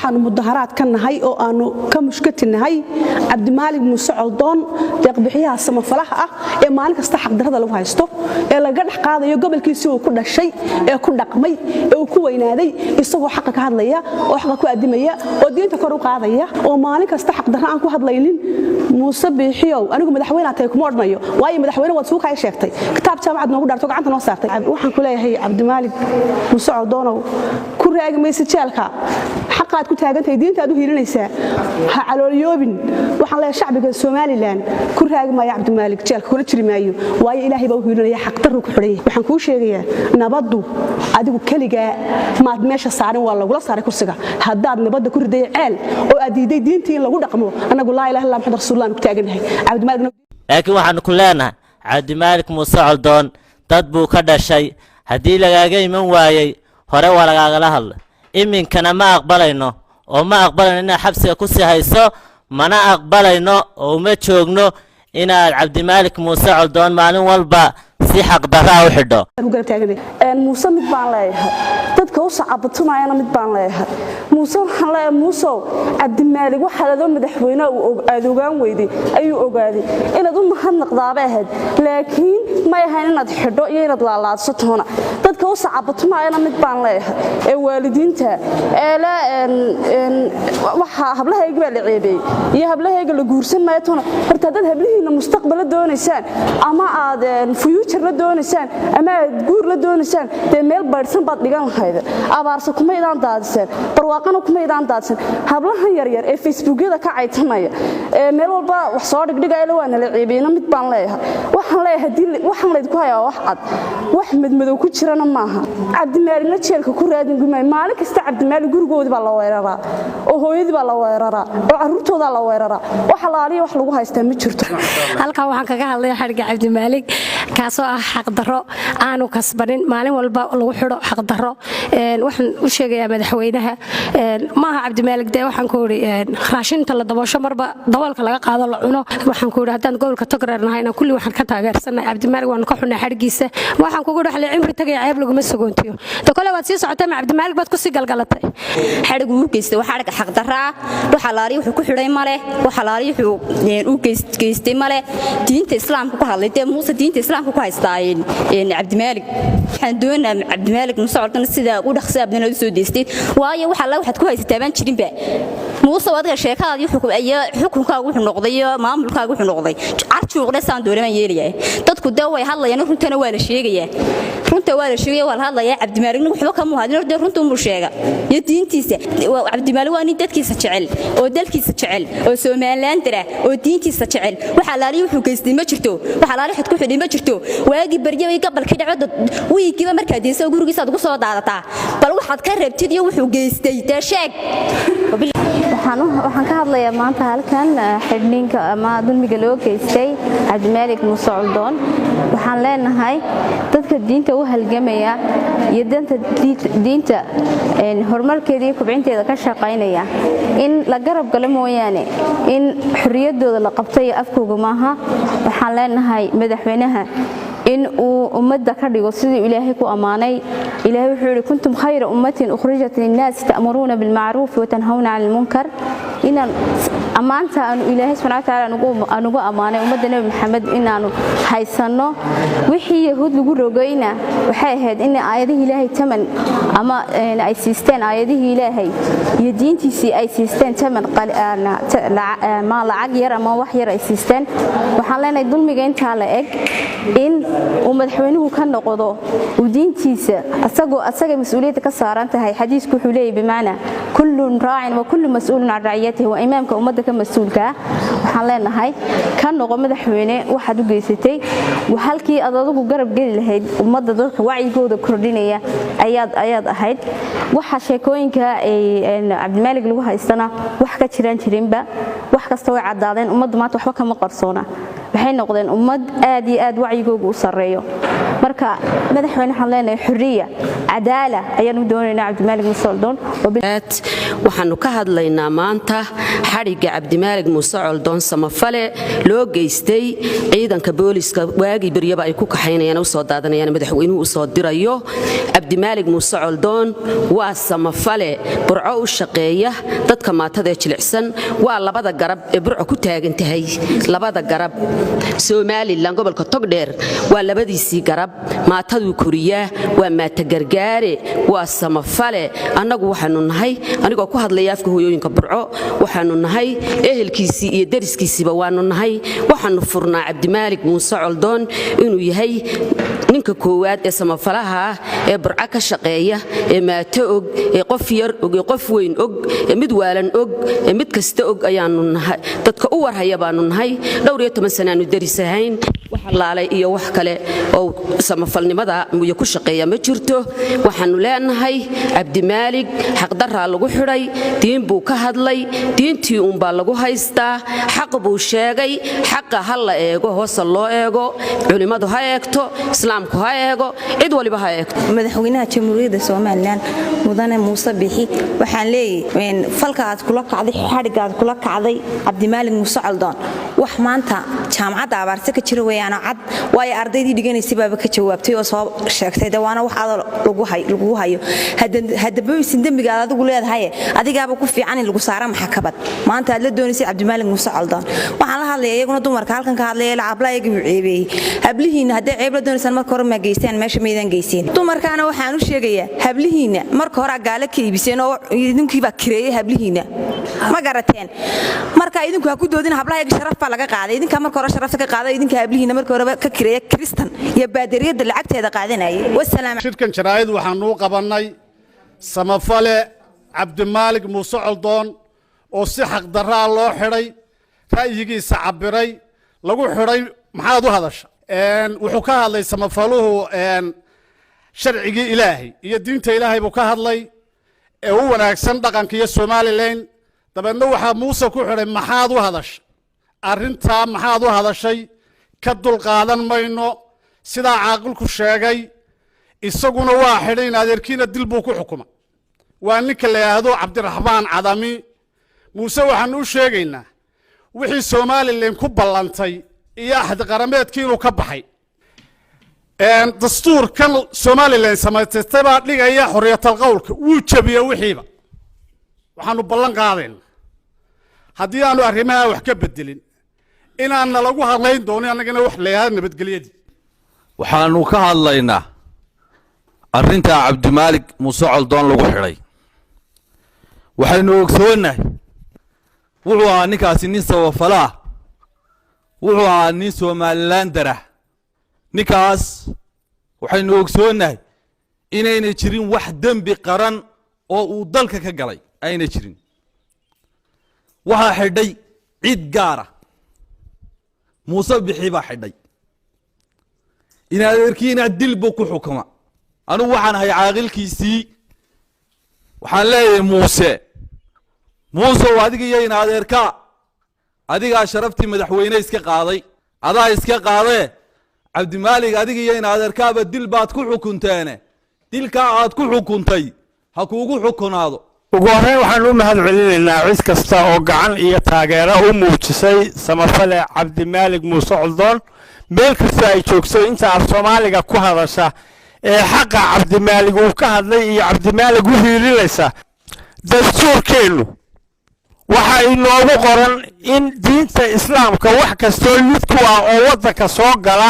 waxaanu mudaharaad ka nahay oo aanu ka mushkatinahay Cabdimaalik Muuse Coldoon deeq-bixiyaha samafalaha ah ee maalin kasta xaq darrada lagu haysto ee laga dhax qaadayo gobolkiisii uu ku dhashay ee ku dhaqmay ee uu ku weynaaday isagoo xaq ka hadlaya oo xaq ku adimaya oo diinta kor u qaadaya oo maalin kasta xaq darro aan ku hadlaynin Muuse bixiyow anigu madaxweynaha tahay kuma ornayo waayo madaxweyne wad suuqa ay sheegtay kitaab jaamacad noogu dhaarto gacanta noo saartay waxaan ku leeyahay Cabdimaalik Muuse Coldoon ku raagmaysa jeelka xaqaad ku taagantay diintaad u hiilinaysaa ha calooliyoobin waxaan leeyahay shacbiga Soomaaliland ku raagmaya Cabdimaalik jeelka kula jiri maayo waayo ilaahay baa u hiilinaya xaq darro ku xidhay waxaan ku sheegayaa nabaddu adigu kaliga maad meesha saarin waa lagu la saaray kursiga haddaad nabadda ku riday ceel oo aad diiday diintii in lagu dhaqmo anagu laa ilaaha illallah muxammad rasuulullaah ku taaganahay Cabdimaalik laakiin waxaan ku leenahay Cabdimaalik Muuse Coldoon dad buu ka dhashay haddii lagaaga iman waayay hore waa lagaaga hadlay iminkana ma aqbalayno oo ma aqbalayno inaad xabsiga ku sii hayso mana aqbalayno oo uma joogno inaad Cabdimaalik Muuse Coldoon maalin walba si xaq darro u xidho Muuse mid baan leeyahay dadka u sacabatunayana mid baan leeyahay Muuse waxaan leeyahay Muuse Cabdimaalik waxa la doo madaxweyne uu aad ogaan weyday ayuu ogaaday inaad u mahadnaqdaaba ahayd laakiin ma yahay inaad xidho iyo inaad laalaadso toona dadka u sacabatunayana mid baan leeyahay ee waalidiinta ee la waxa hablahayga baa la ceebay iyo hablahayga la guursan maayo toona horta dad hablihiina mustaqbal doonaysaan ama aad future la doonaysaan ama guur la doonaysaan de meel baadhsan baad dhigan lahayd abaarsa kuma idaan daadsan barwaaqana kuma idaan daadsan hablahan yar yar ee facebookyada ka caytamaya ee meel walba wax soo dhigdhigayla waa la ceebayna mid baan leeyahay waxaan leeyahay waxaan leeyahay ku hayaa wax cad wax madmadow ku jirana maaha Cabdimaalik jeelka ku raadin gumay maalin kasta Cabdimaalik gurigoodii baa la weeraraa oo hooyadii baa la weeraraa oo carruurtooda la weeraraa wax laaliyo wax lagu haystaa ma jirto halka waxaan kaga hadlay xariga Cabdimaalik kaasoo ah xaq darro aanu kasbanin maalin walba lagu xidho xaq darro waxaan u sheegayaa madaxweynaha maaha Cabdimaalik de waxaan ku ori raashinta la daboosho marba daboolka laga qaado la cuno waxaan ku ori hadaan gobolka Togreernahayna kulli waxaan ka taageersanay Cabdimaalik waan ka xunaa xarigiisa waxaan kugu dhaxlay cimri tagay ceeb lagu ma sagoontiyo to kale waad sii socotay Cabdimaalik baad ku sii galgalatay xarigu uu geystay waxa arag xaq darro waxa laari wuxuu ku xidhay male waxa laari wuxuu u geystay male diinta islaamka ku hadlay de Muuse diinta islaamka ku haystaan Cabdimaalik waxaan doonaa Cabdimaalik Muuse Coldoon sida u dhaqso abdana u soo deystay waayo waxa la waxaad ku haysataa baan jirin ba Muuse wadaga sheekadaadii xukunkaagu wuxuu noqday maamulkaagu wuxuu noqday arjuuqda saan dooran yeeliyay dadku way hadlayaan runtana waa la sheegayaa runta waa la sheegay waa la hadlayaa Cabdimaalik wuxuu ka muhaadin runta uu sheega iyo diintiisa Cabdimaalik waa nin dadkiisa jecel oo dalkiisa jecel oo Soomaaliland dara oo diintiisa jecel waxa laaliyo wuxuu geystay ma jirto waxa laaliyo xad ku xidhay ma jirto waagi baryay gobolka dhacdo wiigiiba markaa deeso gurigiisa ugu soo daadataa bal waxaad ka reebtid iyo wuxuu geystay sheeg waxaan ka hadlayaa maanta halkan xidhninka ama dulmiga loo geystay Cabdimaalik Muuse Coldoon waxaan leenahay dadka diinta u halgamaya iyo diinta horumarkeeda iyo kubcinteeda ka shaqaynaya in la garab galo mooyaane in xurriyadooda la qabtay afkooga maaha waxaan leenahay madaxweynaha in uu ummadda ka dhigo sidii Ilaahay ku amaanay Ilaahay wuxuu yiri kuntum khayra ummatin ukhrijat lin-nas ta'muruna bil ma'ruf wa tanhawna 'anil munkar inaan amaanta aanu Ilaahay subhanahu wa ta'ala anugu amaanay ummadda Nabi Maxamed inaanu haysano wixii yahuud lagu rogayna waxay ahayd in aayadaha Ilaahay taman ama ay siisteen aayadaha Ilaahay iyo diintiisii ay siisteen taman ma lacag yar ama wax yar ay siisteen waxaan leenahay dulmiga inta la eg in uu madaxweynuhu ka noqdo uu diintiisa asaga mas'uuliyadda ka saaran tahay xadiisku wuxuu leeyahay bimaana kullun raa'in wa kullu mas'uulun 'an ra'iyatihi wa imaamka ummadda ka mas'uulka waxaan leenahay ka noqo madaxweyne waxaad u geysatay halkii aad adigu garab geli lahayd ummadda dadka wacigooda kordhinaya ayaad ahayd waxa sheekooyinka Cabdimaalik lagu haystana wax ka jirinba wax kasta way cadaadeen ummadda maanta waxba kama qarsoona waxay noqdeen ummad aad iyo aad wacigooda u sareeyo marka madaxweyne waxaan leenahay xurriya cadaala ayaanu doonaynaa cabdimaalig muuse coldoon waxaanu ka hadlaynaa maanta xadhigga cabdimaalig muuse coldoon samafale loo geystay ciidanka booliska waagii beryaba ay ku kaxaynayaan u soo daadanayaan madaxweynuhu u soo dirayo cabdimaalig muuse coldoon waa samafale burco u shaqeeya dadka maatada ee jilicsan waa labada garab ee burco ku taagan tahay labada garab Somaliland gobolka Togdheer waa labadiisii garab maatadu kuriya waa maata gargaare waa samafale annagu waxaanu nahay anigoo ku hadlaya afka hooyooyinka burco waxaanu nahay ehelkiisii iyo dariskiisiiba waanu nahay waxaanu furnaa cabdimaalig muuse coldoon inuu yahay ninka koowaad ee samafalaha ee burco ka shaqeeya ee maato og ee qof yar og ee qof weyn og ee mid waalan og ee mid kasta og ayaanu nahay dadka u warhaya baanu nahay dhowr iyo 10 sano aanu darisahayn waxa laalay iyo wax kale oo samafalnimada iyo ku shaqeeya ma jirto waxaanu leenahay cabdimaalig xaqdarra lagu xidhay diin buu ka hadlay diintii uun baa lagu haystaa xaq buu sheegay xaqa hal la eego hoos loo eego culimadu ha eegto islaamku ha eego cid waliba ha eegto madaxweynaha jamhuuriyadda Soomaaliland mudane Muuse Bixi waxaan leeyahay falkaad kula kacday xadhigaad kula kacday cabdimaalig muuse coldoon wax maanta jaamacadda abaarta ka jira weeyaan cad way ardaydii dhiganaysay baaba ka jawaabtay oo soo sheegtay dawaana wax aad lagu hayo hadda booysin dambiga adigu leedahay adigaaba ku fiican in lagu saaro maxkamad maanta aad la doonaysay cabdimaalig muuse coldoon waxaan la hadlayaa iyaguna dumarka halkan ka hadlaya lacablaayga u ceebay hablihiina hadday ceeb la doonaysan marka hore ma geystaan meesha meedan geyseen dumarkaana waxaan u sheegayaa hablihiina marka hore gaala ka iibiseen oo idinkii baa kireeyay hablihiina ma garateen marka idinku ha ku doodin hablaayaga sharaf baa laga qaaday idinka marka hore sharafta ka qaaday idinka hablihiina marka hore ka kireeyay kristan iyo baadariyada lacagteeda qaadanayay wasalaam shirkan jaraa'id waxaan u qabanay samafale cabdimaalig muuse coldoon oo si xaq darra loo xidhay ra'yigiisa cabiray lagu xidhay maxaad u hadasha wuxuu ka hadlay samafaluhu sharcigii ilaahay iyo diinta ilaahay buu ka hadlay ee u wanaagsan dhaqanka iyo Somaliland dabeedna waxa muuse ku xidhay maxaad u hadashay arrintaa maxaad u hadashay ka dulqaadan mayno sida caaqilku sheegay isaguna waa xidhay adeerkiina dil buu ku xukumay waa ninka la yiraahdo Cabdiraxmaan Cadami muuse waxaan u sheegaynaa wixii Somaliland ku ballantay iyo ahad qarameedkii inuu ka baxay dastuurkan Somaliland samaysatay baa dhigaya xorriyatul qowlka wuu jabiyay wixiiba waxaanu ballan qaadaynaa haddii aanu arrimaha wax ka bedelin inaan lagu hadlayn doonin annagana wax leeyahay nabadgelyadii waxaanu ka hadlaynaa arrinta cabdimaalig muuse coldoon lagu xidhay waxaynu ogsoonahay wuxuu ahaa ninkaasi nin samafala wuxuu ahaa nin Somaliland darah ninkaas waxaynu ogsoonahay inayna jirin wax dambi qaran oo uu dalka ka galay ayna jirin waxa xidhay cid gaar ah muuse bixi baa xidhay in adeerkiina dil buu ku xukuma anigu waxaan ahay caaqilkiisii waxaan leeyahay muuse adiga iyo in adeerka adiga sharaftii madaxweyne iska qaaday adaa iska qaadee cabdimaalig adiga iyo in adeerkaaba dil baad ku xukunteene dilka aad ku xukuntay ha kuugu xukunaado ugu horreyn waxaan u mahadcelinaynaa cid kasta oo gacan iyo taageero u muujisay samafale cabdimaalig muuse coldoon meel kasta ay joogto inta af Soomaaliga ku hadasha ee xaqa cabdimaalig uu ka hadlay iyo cabdimaalig u hiilinaysa dastuurkeenu waxa inoogu qoran in diinta islaamka wax kasta lid ku ah oo wadanka soo gala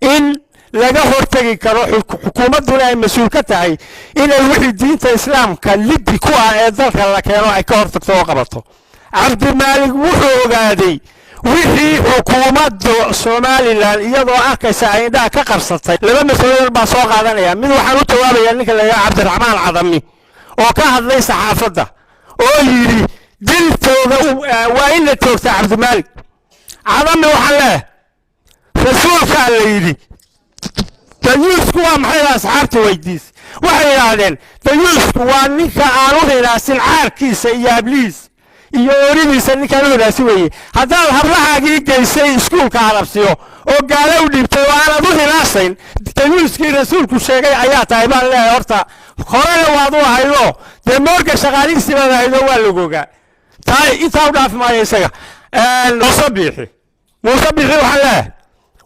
in laga hortagi karo xukuumaduna ay mas'uul ka tahay inay wixii diinta islaamka liddi ku ah ee dalka la keeno ay ka hortagto oo qabato cabdimaalig wuxuu ogaaday wixii xukuumadda Somaliland iyadoo arkaysa ay indhaha ka qarsatay laba mas'uul baa soo qaadanaya mid waxaan u jawaabayaa ninka la yiraahdo Cabdiraxmaan Cadami oo ka hadlay saxaafadda oo yiri diltooda waa in la toogta cabdimaalig Cadami waxa leh rasuulka la yiri dayuusku waa maxay asxaabta weydiis waxay yiraahdeen dayuusku waa ninka aan u helaasin caarkiisa iyo abliis iyo ooridiisa ninkaan wadaasi weeye haddaad hablahaagii geysay iskuulka arabsiyo oo gaalo u dhiibtay oo aanad u hilaasayn tayuuskii rasuulku sheegay ayaa tahay baan leeyahay horta horena waad u ahaydo dee moorga shaqaalihiisii baad ahaydo waa lagoogaa taa intaa u dhaafi maayo isaga muuse biixi waxaan leeyahay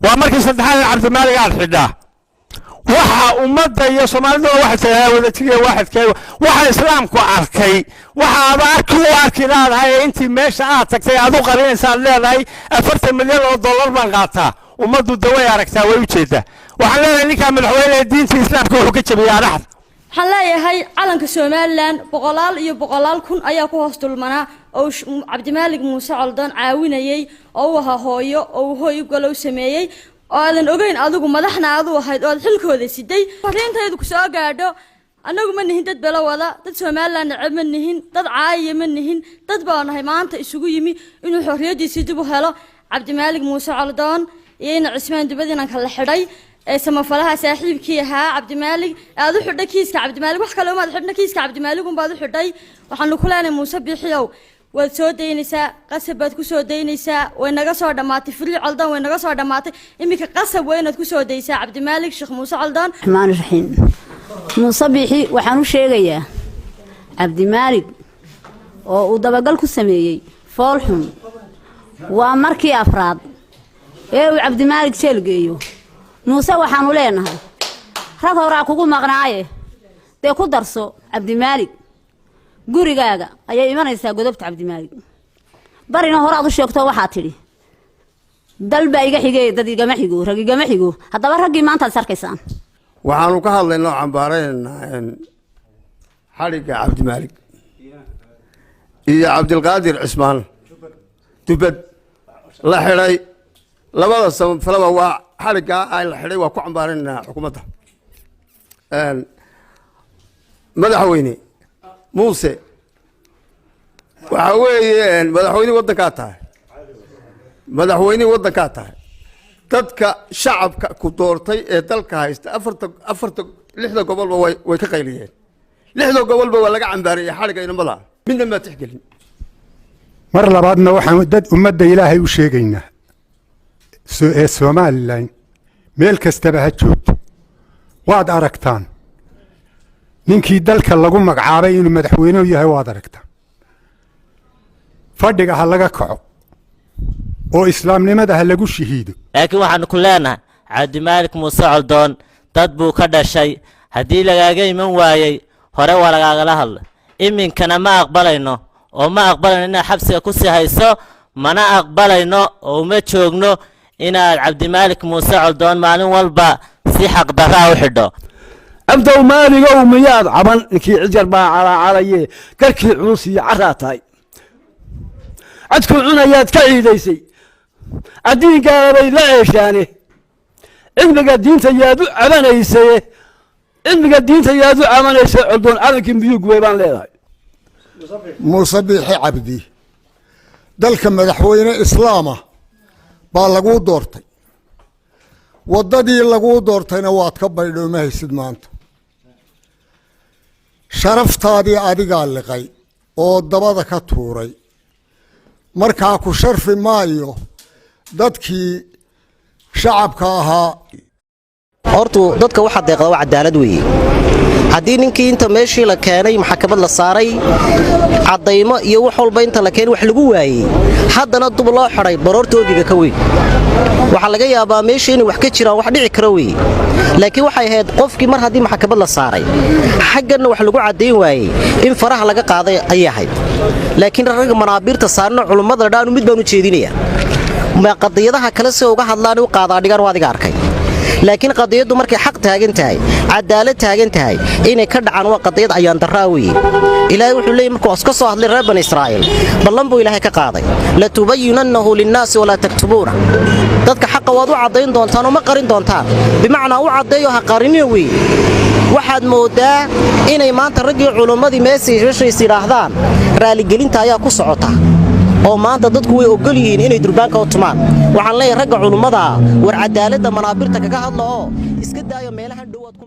waa markii saddexaad cabdimaalig aad xidhaa waxa ummadda iyo soomaalida waxay tahay wadajiriga waaxidkeeda waxa islaamku arkay waxa aad arki leedahay intii meesha aad tagtay aad u qarinaysaad leedahay 40 milyan oo dollar baan qaataa ummaddu daway aragtaa way u jeedaa waxaan leeyahay ninka madaxweynaha diinta islaamka wuxuu ka jabiyaa dhaxda waxaan leeyahay calanka Soomaaliland boqolaal iyo boqolaal kun ayaa ku hoos dulmanaa oo cabdimaalig muuse coldoon caawinayay oo uu ahaa hooyo oo hooyo galow sameeyay oo aadan ogeyn adigu madaxna aad u ahayd oo xilkooda siday fariintaydu ku soo gaadho anagu ma nihin dad bala wada dad Soomaaliland cid ma nihin dad caayiye ma nihin dad baa nahay maanta isugu yimi inuu xorriyadiisa dib u helo cabdimaalig muuse coldoon iyo Cismaan Dubadina kala xidhay samafalaha saaxiibkii ahaa cabdimaalig aad u xidhay kiiska cabdimaalig wax kale uma xidhna kiiska cabdimaalig un baad u xidhay waxaan ku leenahay muuse bixiyow waad soo deynaysaa qasab baad ku soo deynaysaa way naga soo dhamaatay fili coldoon way naga soo dhamaatay imika qasab way inaad ku soo deysaa cabdimaalig sheekh muuse coldoon rahmaan rahiim muuse bixi waxaan u sheegayaa cabdimaalig oo uu dabagal ku sameeyay foolxun waa markii afraad ee uu cabdimaalig jeelgeeyo muuse waxaanu leenahay rag horaa kugu maqnaaye dee ku darso cabdimaalig gurigaaga ayay imanaysaa godobta cabdimaalig barina horaad u sheegto waxaa tidhi dalba iga xigay dad igama xigo rag igama xigo haddaba raggii maanta aad sarkaysaan waxaanu ka hadlaynaa cambaaraynaa xadhigga cabdimaalig iyo cabdilqaadir cismaan dubad la xidhay labada samafalaba waa xadhiggaa ay la xidhay waa ku cambaaraynaa xukuumadda madaxweyne muuse waxa weeye madaxweyne waddankaa tahay dadka shacabka ku doortay ee dalka haysta lixda gobolba way ka qayliyeen lixda gobolba waa laga cambaarayay xadhigga inamada midna ma tixgelin mar labaadna waxaan dad ummadda ilaahay u sheegaynaa ee Soomaaliland meel kastaba ha joogto waad aragtaan ninkii dalka lagu magacaabay inuu madaxweyne yahay waad aragtaan fadhiga ha laga kaco oo islaamnimada ha lagu shahiido laakiin waxaan ku leenahay cabdimaalig muuse coldoon dad buu ka dhashay haddii lagaaga iman waayay hore waa lagaagala hadla iminkana ma aqbalayno oo ma aqbalayno inaad xabsiga ku sii hayso mana aqbalayno oo uma joogno inaad cabdimaalig muuse coldoon maalin walba si xaqdarra u xidho abdow maaligow miyaad caban ninkii cidjar baa calaacalaye garkii culus iyo carraa tahay cadku cunayaad ka ciidaysay addiinkaana bay la ceeshaane cilmiga diinta yaad u cabanaysaye coldoon calankii miyuu guway baan leedahay muuse biixi cabdi dalka madaxweyne islaama baa laguu doortay waddadii laguu doortayna waad ka baydhooma haysid maanta sharaftaadii adigaa liqay oo dabada ka tuuray markaa ku sharfi maayo dadkii shacabka ahaa hortu dadka waxa deeqda waa cadaalad weeye haddii ninkii inta meeshii la keenay maxkamad la saaray cadaymo iyo wax walba inta la keenay wax lagu waayey haddana dub loo xidhay baroortoogiga ka weyn waxaa laga yaabaa meeshii inay wax ka jiraan wax dhici kara weeye laakiin waxay ahayd qofkii mar haddii maxkamad la saaray xagganna wax lagu caddayn waayey in faraha laga qaaday ayay ahayd laakiin ragga manaabiirta saarna culummada dhaanu mid baan u jeedinaya ma qadiyadaha kale si uga hadlaan u qaadaa dhigaan waa adiga arkay laakiin qadiyadu markay xaq taagan tahay cadaalad taagan tahay inay ka dhacaan waa qadiyad ayaan daraa weeye ilaahay wuxuu leeyahay markuu iska soo hadlay reer bani Israa'iil ballan buu ilaahay ka qaaday la tubayyinannahu lin-naasi wala taktubuna dadka xaq waad u cadeyn doontaan oo ma qarin doontaan bimacnaa u cadeeyo ha qariniyo weeye waxaad moodaa inay maanta raggii culimmadii meeshay yiraahdaan raali gelinta ayaa ku socota oo maanta dadku way ogol yihiin inay durbaanka u tumaan waxaan leeyahay ragga culimada war cadaaladda manaabirta kaga hadlo oo iska daayo meelaha dhowaad ku